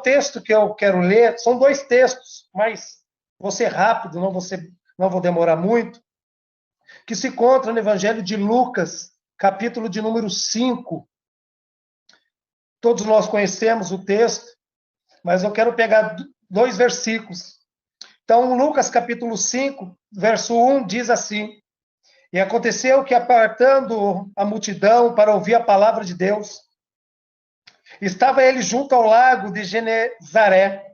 texto que eu quero ler, são dois textos, mas vou ser rápido, não vou demorar muito, que se encontra no Evangelho de Lucas, capítulo de número 5. Todos nós conhecemos o texto, mas eu quero pegar dois versículos. Então, Lucas, capítulo 5, verso 1, diz assim: E aconteceu que, apartando a multidão para ouvir a palavra de Deus, estava ele junto ao lago de Genezaré,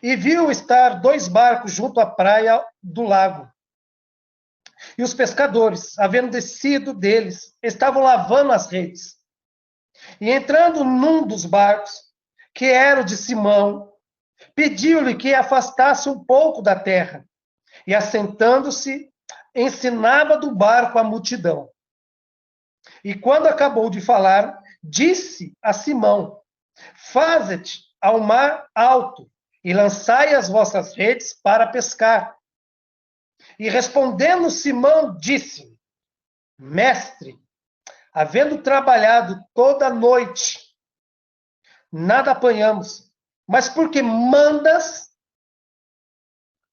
e viu estar 2 barcos junto à praia do lago. E os pescadores, havendo descido deles, estavam lavando as redes. E entrando num dos barcos, que era o de Simão, pediu-lhe que afastasse um pouco da terra. E assentando-se, ensinava do barco a multidão. E quando acabou de falar, disse a Simão: Faze-te ao mar alto e lançai as vossas redes para pescar. E respondendo Simão, disse: Mestre, havendo trabalhado toda a noite, nada apanhamos, mas porque mandas,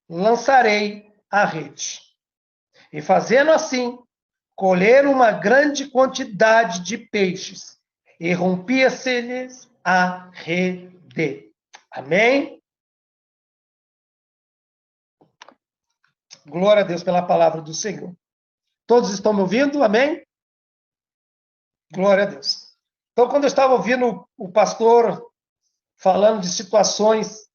lançarei a rede. E fazendo assim, colheram uma grande quantidade de peixes, e rompia-se-lhes a rede. Amém? Glória a Deus pela palavra do Senhor. Todos estão me ouvindo? Amém? Glória a Deus. Então, quando eu estava ouvindo o pastor falando de situações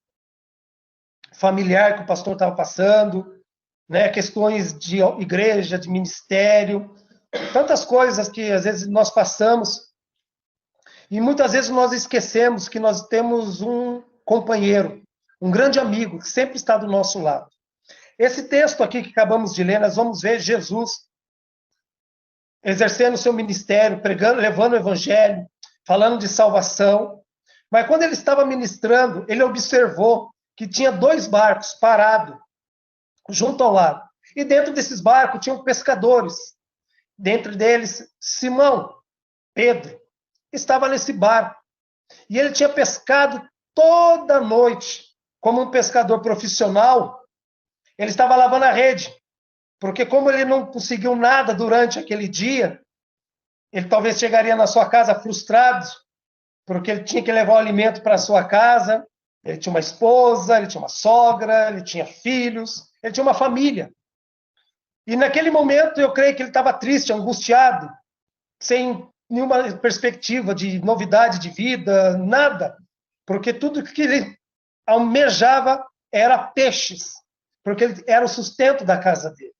familiares que o pastor estava passando, né, questões de igreja, de ministério, tantas coisas que às vezes nós passamos, e muitas vezes nós esquecemos que nós temos um companheiro, um grande amigo, que sempre está do nosso lado. Esse texto aqui que acabamos de ler, nós vamos ver Jesus exercendo o seu ministério, pregando, levando o evangelho, falando de salvação. Mas quando ele estava ministrando, ele observou que tinha 2 barcos parados junto ao lago. E dentro desses barcos tinham pescadores. Dentre deles, Simão, Pedro, estava nesse barco. E ele tinha pescado toda a noite. Como um pescador profissional, ele estava lavando a rede. Porque como ele não conseguiu nada durante aquele dia, ele talvez chegaria na sua casa frustrado, porque ele tinha que levar o alimento para a sua casa, ele tinha uma esposa, ele tinha uma sogra, ele tinha filhos, ele tinha uma família. E naquele momento eu creio que ele estava triste, angustiado, sem nenhuma perspectiva de novidade de vida, nada, porque tudo que ele almejava era peixes, porque ele era o sustento da casa dele.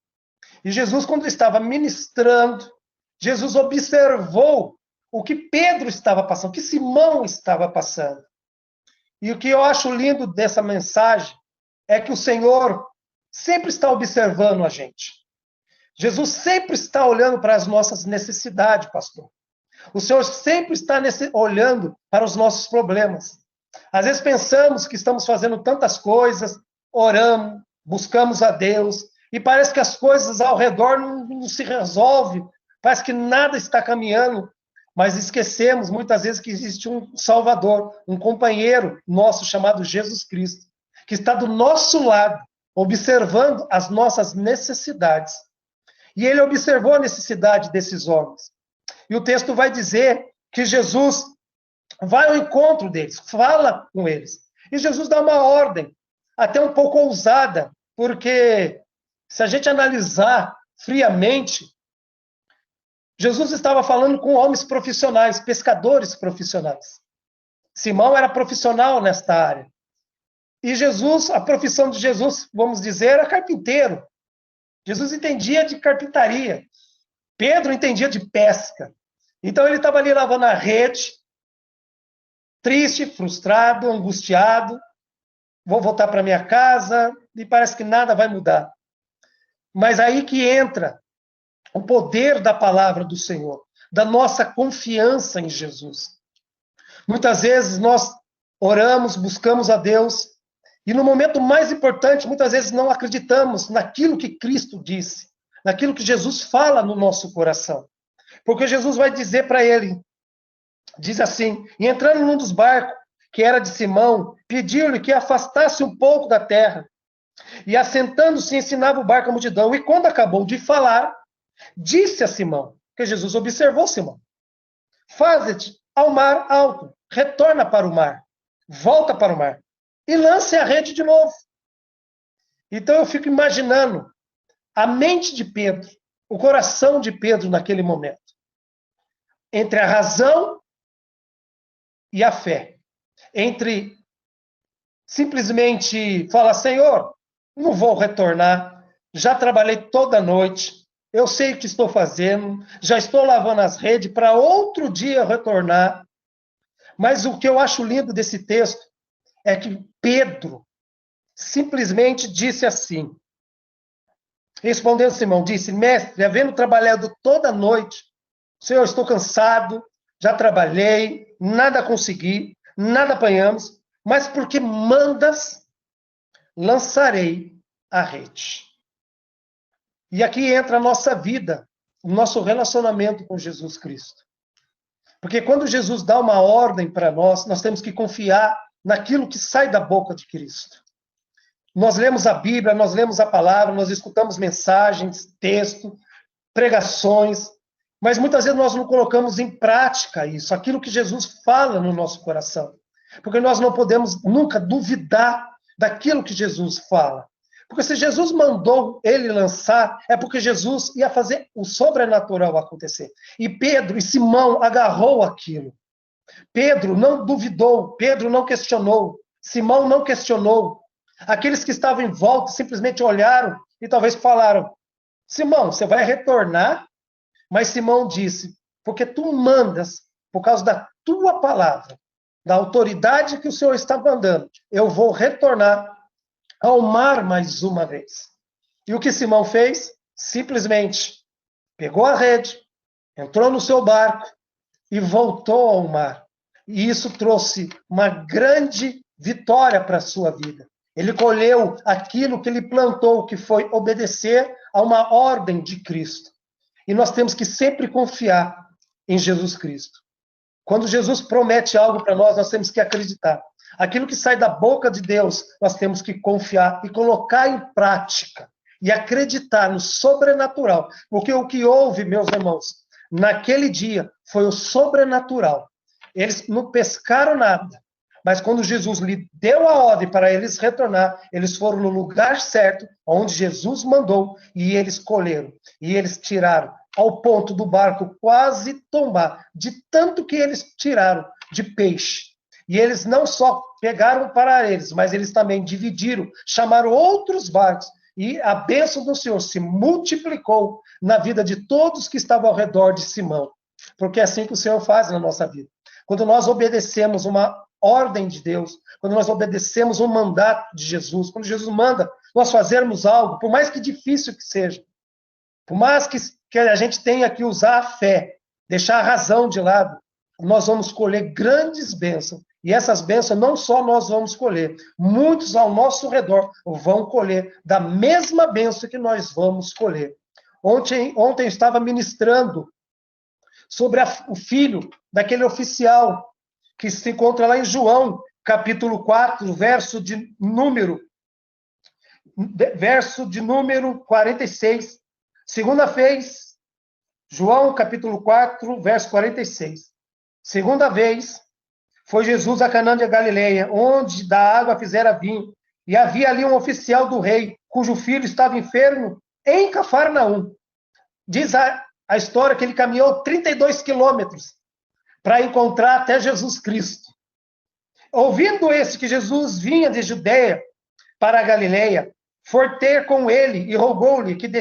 E Jesus, quando estava ministrando, Jesus observou o que Pedro estava passando, o que Simão estava passando. E o que eu acho lindo dessa mensagem é que o Senhor sempre está observando a gente. Jesus sempre está olhando para as nossas necessidades, pastor. O Senhor sempre está olhando para os nossos problemas. Às vezes pensamos que estamos fazendo tantas coisas, oramos, buscamos a Deus, e parece que as coisas ao redor não se resolvem, parece que nada está caminhando, mas esquecemos muitas vezes que existe um Salvador, um companheiro nosso chamado Jesus Cristo, que está do nosso lado, observando as nossas necessidades. E ele observou a necessidade desses homens. E o texto vai dizer que Jesus vai ao encontro deles, fala com eles. E Jesus dá uma ordem, até um pouco ousada, porque se a gente analisar friamente, Jesus estava falando com homens profissionais, pescadores profissionais. Simão era profissional nesta área. E Jesus, a profissão de Jesus, vamos dizer, era carpinteiro. Jesus entendia de carpintaria. Pedro entendia de pesca. Então ele estava ali lavando a rede, triste, frustrado, angustiado. Vou voltar para minha casa e parece que nada vai mudar. Mas aí que entra o poder da palavra do Senhor, da nossa confiança em Jesus. Muitas vezes nós oramos, buscamos a Deus, e no momento mais importante, muitas vezes não acreditamos naquilo que Cristo disse, naquilo que Jesus fala no nosso coração. Porque Jesus vai dizer para ele, diz assim, e entrando num dos barcos, que era de Simão, pediu-lhe que afastasse um pouco da terra. E assentando-se, ensinava o barco à multidão. E quando acabou de falar, disse a Simão, que Jesus observou Simão: faze-te ao mar alto, retorna para o mar, volta para o mar, e lance a rede de novo. Então eu fico imaginando a mente de Pedro, o coração de Pedro naquele momento, entre a razão e a fé, entre simplesmente falar: Senhor, não vou retornar, já trabalhei toda a noite, eu sei o que estou fazendo, já estou lavando as redes para outro dia retornar. Mas o que eu acho lindo desse texto é que Pedro simplesmente disse assim, respondendo Simão, disse: mestre, havendo trabalhado toda a noite, Senhor, estou cansado, já trabalhei, nada consegui, nada apanhamos, mas porque mandas, lançarei a rede. E aqui entra a nossa vida, o nosso relacionamento com Jesus Cristo. Porque quando Jesus dá uma ordem para nós, nós temos que confiar naquilo que sai da boca de Cristo. Nós lemos a Bíblia, nós lemos a palavra, nós escutamos mensagens, texto, pregações, mas muitas vezes nós não colocamos em prática isso, aquilo que Jesus fala no nosso coração. Porque nós não podemos nunca duvidar daquilo que Jesus fala. Porque se Jesus mandou ele lançar, é porque Jesus ia fazer o sobrenatural acontecer. E Pedro e Simão agarrou aquilo. Pedro não duvidou, Pedro não questionou, Simão não questionou. Aqueles que estavam em volta simplesmente olharam e talvez falaram: Simão, você vai retornar? Mas Simão disse: porque tu mandas, por causa da tua palavra, da autoridade que o Senhor está mandando, eu vou retornar ao mar mais uma vez. E o que Simão fez? Simplesmente pegou a rede, entrou no seu barco e voltou ao mar. E isso trouxe uma grande vitória para a sua vida. Ele colheu aquilo que ele plantou, que foi obedecer a uma ordem de Cristo. E nós temos que sempre confiar em Jesus Cristo. Quando Jesus promete algo para nós, nós temos que acreditar. Aquilo que sai da boca de Deus, nós temos que confiar e colocar em prática. E acreditar no sobrenatural. Porque o que houve, meus irmãos, naquele dia foi o sobrenatural. Eles não pescaram nada. Mas quando Jesus lhe deu a ordem para eles retornar, eles foram no lugar certo, onde Jesus mandou, e eles colheram. E eles tiraram, ao ponto do barco quase tombar, de tanto que eles tiraram de peixe. E eles não só pegaram para eles, mas eles também dividiram, chamaram outros barcos, e a bênção do Senhor se multiplicou na vida de todos que estavam ao redor de Simão. Porque é assim que o Senhor faz na nossa vida. Quando nós obedecemos uma ordem de Deus, quando nós obedecemos um mandato de Jesus, quando Jesus manda nós fazermos algo, por mais que difícil que seja, por mais que a gente tenha que usar a fé, deixar a razão de lado, nós vamos colher grandes bênçãos. E essas bênçãos não só nós vamos colher, muitos ao nosso redor vão colher da mesma bênção que nós vamos colher. Ontem eu estava ministrando sobre o filho daquele oficial que se encontra lá em João, capítulo 4, verso de número 46. Segunda vez, João, capítulo 4, verso 46. Segunda vez, foi Jesus a Canaã de Galileia, onde da água fizera vinho, e havia ali um oficial do rei, cujo filho estava enfermo em Cafarnaum. Diz a história que ele caminhou 32 quilômetros para encontrar até Jesus Cristo. Ouvindo esse que Jesus vinha de Judeia para a Galileia, foi ter com ele e rogou-lhe que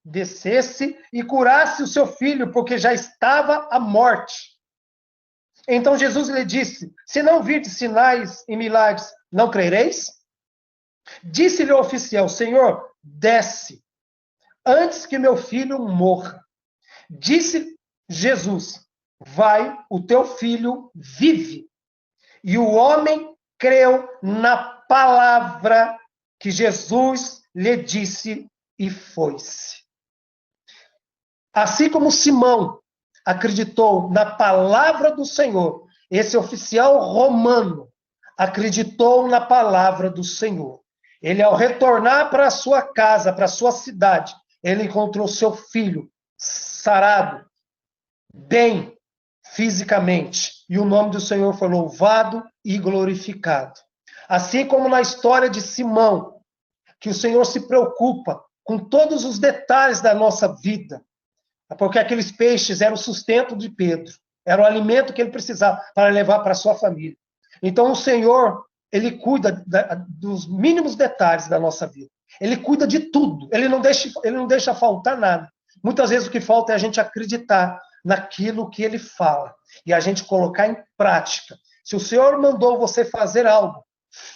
descesse e curasse o seu filho, porque já estava à morte. Então Jesus lhe disse: se não virdes sinais e milagres, não crereis? Disse-lhe o oficial: Senhor, desce, antes que meu filho morra. Disse Jesus: vai, o teu filho vive. E o homem creu na palavra que Jesus lhe disse e foi-se. Assim como Simão acreditou na palavra do Senhor, esse oficial romano acreditou na palavra do Senhor. Ele, ao retornar para a sua casa, para a sua cidade, ele encontrou seu filho sarado, bem fisicamente. E o nome do Senhor foi louvado e glorificado. Assim como na história de Simão, que o Senhor se preocupa com todos os detalhes da nossa vida, porque aqueles peixes eram o sustento de Pedro, era o alimento que ele precisava para levar para a sua família. Então o Senhor, ele cuida dos mínimos detalhes da nossa vida. Ele cuida de tudo, ele não deixa faltar nada. Muitas vezes o que falta é a gente acreditar naquilo que ele fala e a gente colocar em prática. Se o Senhor mandou você fazer algo,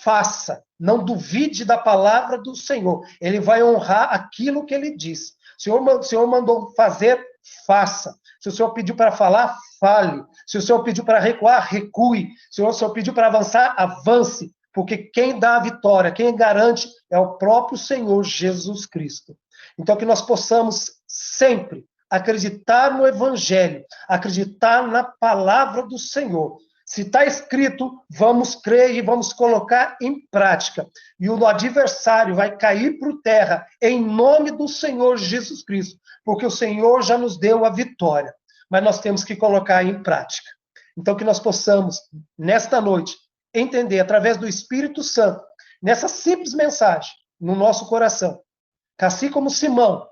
faça. Não duvide da palavra do Senhor. Ele vai honrar aquilo que ele disse. O Senhor mandou fazer, faça. Se o Senhor pediu para falar, fale. Se o Senhor pediu para recuar, recue. Se o Senhor pediu para avançar, avance. Porque quem dá a vitória, quem garante, é o próprio Senhor Jesus Cristo. Então, que nós possamos sempre acreditar no Evangelho, acreditar na palavra do Senhor. Se está escrito, vamos crer e vamos colocar em prática. E o adversário vai cair por terra em nome do Senhor Jesus Cristo, porque o Senhor já nos deu a vitória. Mas nós temos que colocar em prática. Então, que nós possamos, nesta noite, entender, através do Espírito Santo, nessa simples mensagem, no nosso coração, que assim como Simão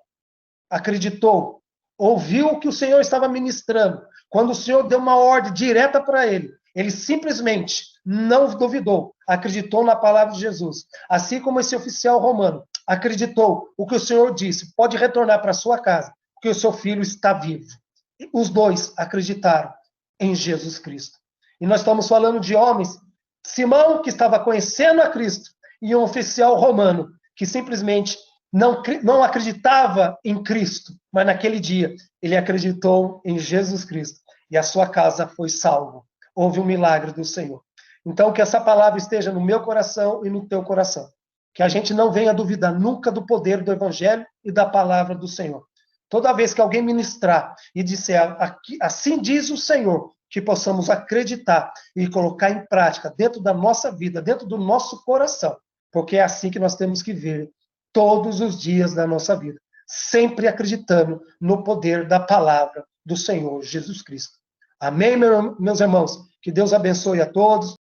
acreditou, ouviu o que o Senhor estava ministrando, quando o Senhor deu uma ordem direta para ele, ele simplesmente não duvidou, acreditou na palavra de Jesus. Assim como esse oficial romano acreditou o que o Senhor disse, pode retornar para sua casa, porque o seu filho está vivo. Os dois acreditaram em Jesus Cristo. E nós estamos falando de homens, Simão, que estava conhecendo a Cristo, e um oficial romano, que simplesmente não acreditava em Cristo, mas naquele dia ele acreditou em Jesus Cristo, e a sua casa foi salva. Houve um milagre do Senhor. Então, que essa palavra esteja no meu coração e no teu coração. Que a gente não venha duvidar nunca do poder do Evangelho e da palavra do Senhor. Toda vez que alguém ministrar e disser, assim diz o Senhor, que possamos acreditar e colocar em prática dentro da nossa vida, dentro do nosso coração. Porque é assim que nós temos que ver todos os dias da nossa vida. Sempre acreditando no poder da palavra do Senhor Jesus Cristo. Amém, meus irmãos? Que Deus abençoe a todos.